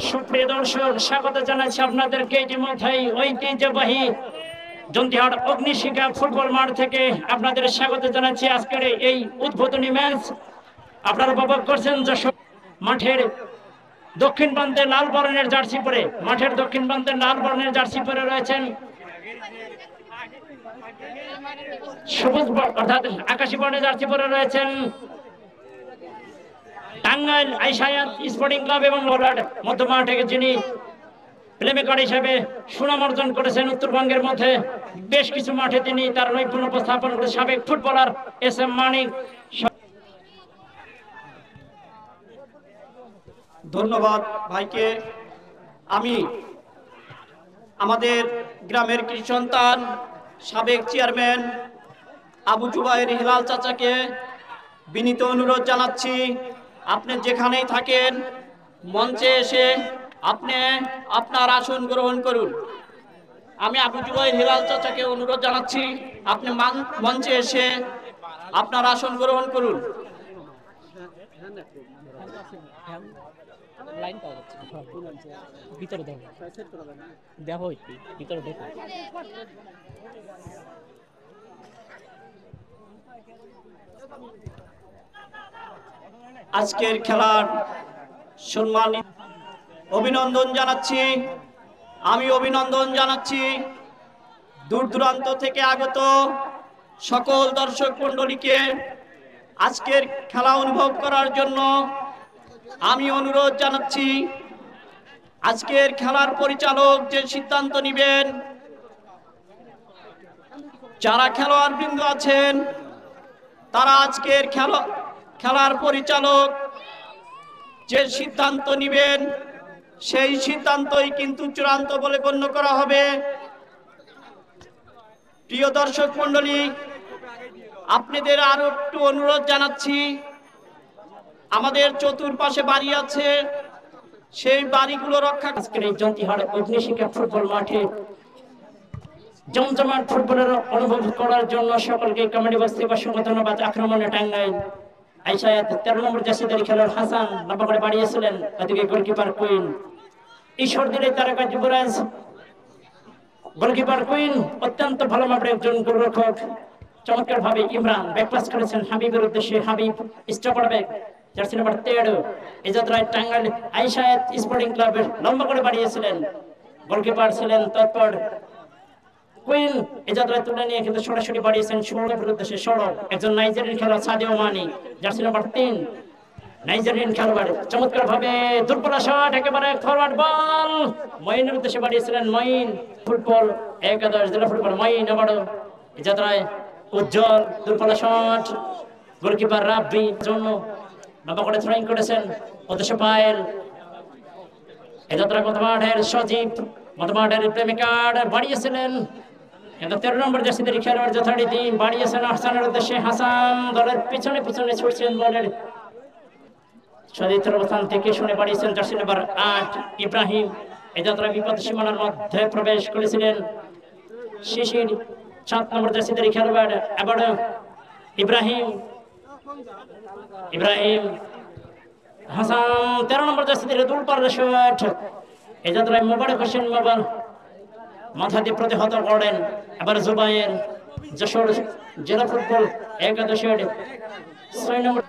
সুপ্রিয় দর্শক, স্বাগত জানাচ্ছি আপনাদেরকে ইতিমধ্যেই ঐতিহ্যবাহী জন্তিহাট অগ্নিশিখা ফুটবল মাঠ থেকে আপনাদের স্বাগত জানাচ্ছি আজকের এই উদ্বোধনী ম্যাচ। আপনারা উপভোগ করছেন যশোর মাঠের দক্ষিণ প্রান্তে লাল বর্ণের জার্সি পরে, মাঠের দক্ষিণ প্রান্তে লাল বর্ণের জার্সি পরে রয়েছেন সবুজ অর্থাৎ আকাশী বর্ণের জার্সি পরে রয়েছেন টাঙ্গাইল আইসায়াত স্পোর্টিং ক্লাব এবং মধ্যমাঠ থেকে যিনি প্লেমেকার হিসেবে সুনাম অর্জন করেছেন উত্তরবঙ্গের মধ্যে বেশ কিছু মাঠে তিনি তার নৈপুণ্য উপস্থাপন করে সাবেক ফুটবলার এস এম মানিক। ধন্যবাদ ভাইকে। আমি আমাদের গ্রামের কৃষি সন্তান সাবেক চেয়ারম্যান আবু জুবাইর হিলাল চাচাকে বিনীত অনুরোধ জানাচ্ছি, আপনি যেখানেই থাকেন মঞ্চে এসে আপনি আপনার আসন গ্রহণ করুন। আমি আবু জুবাইর হিলাল চাচাকে অনুরোধ জানাচ্ছি, আপনি মঞ্চে এসে আপনার আসন গ্রহণ করুন। লাইন পাওয়া যাচ্ছে ভিতরে দেখো, দেখো একটু ভিতরে দেখো। আজকের খেলার সম্মানিত অভিনন্দন জানাচ্ছি, আমি অভিনন্দন জানাচ্ছি দূর দূরান্ত থেকে আগত সকল দর্শক মণ্ডলীকে আজকের খেলা অনুভব করার জন্য। আমি অনুরোধ জানাচ্ছি আজকের খেলার পরিচালক যে সিদ্ধান্ত নেবেন, যারা খেলোয়াড় বৃন্দ আছেন তারা আজকের খেলার পরিচালক যে সিদ্ধান্ত নেবেন সেই সিদ্ধান্তই কিন্তু চূড়ান্ত বলে গণ্য করা হবে। প্রিয় দর্শক মণ্ডলী, আপনাদের আরো একটু অনুরোধ জানাচ্ছি, আমাদের চতুর্পাশে বাড়ি আছে, সেই বাড়িগুলো রক্ষা। আজকের এই জন্তিহাট অগ্নিশিখা ফুটবল মাঠে জমজমাট ফুটবলের অনুভব করার জন্য সকলকে কমিটি বস্তিবাসীকে ধন্যবাদ। আক্রমণে টাঙ্গাইল আইসায়াত 13 নম্বর জার্সিধারী খেলোয়াড় হাসান লম্বা করে বাড়িয়েছিলেন, এদিকে গোলকিপার কুইন ঈশ্বর দিলে তারকা যুবরাজ। গোলকিপার কুইন অত্যন্ত ভালো মাপের একজন গোলরক্ষক, চমৎকার ভাবে ইমরান ব্যাকপাস করেছেন হাবিবের উদ্দেশ্যে, Habib stopper back jersey number 13। এই যাত্রায় টাঙ্গাইল আইসায়াত স্পোর্টিং ক্লাবের লম্বা করে বাড়িয়েছিলেন, গোলকিপার ছিলেন তৎপর কুইন। এই যাত্রায় তুলে নিয়ে কিন্তু সরাসরি বাড়িয়েছেন সৌরভের উদ্দেশ্যে সৌরভ, একজন নাইজেরিয়ান খেলোয়াড় সাদিও মানি জার্সি নাম্বার 3 নাইজেরিয়ান খেলোয়াড়, চমৎকার ভাবে দুর্বল শট, একেবারে ফরওয়ার্ড বল মঈনের উদ্দেশ্যে বাড়িয়েছিলেন মঈন। ফুটবল একাদশ জেলা ফুটবল মঈন আবারও এই যাত্রায় উজ্জ্বল দুর্বল শট, গোলকিপার রাব্বি জন্য লম্বা করে থ্রোইং করেছেন উদ্দেশ্যে পায়েল। এই যাত্রায় মধ্যমাঠের সজীব মধ্যমাঠের প্লেমেকার বাড়িয়েছিলেন কিন্তু 13 নম্বর জার্সিধারী খেলোয়াড় যথারীতি দিন বাড়িয়েছেন হাসানের উদ্দেশ্যে, হাসান দলের পিছনে পিছনে ছুটছেন বলের সতীর্থের অবস্থান থেকে শুনে বাড়িয়েছেন জার্সি নাম্বার 8 ইব্রাহিম। এই যাত্রা বিপদ সীমানার মধ্যে প্রবেশ করেছিলেন শিশির 7 নম্বর জার্সিধারী খেলোয়াড় আবারও ইব্রাহিম হাসান 13 নম্বর জার্সিধারী দুলপার শট। এই যাত্রায় মোবারক হোসেন মোবাইল মাথা দিয়ে প্রতিহত করেন। এবার জুবাইর যশোর জেলা ফুটবল একাদশের 6 নম্বর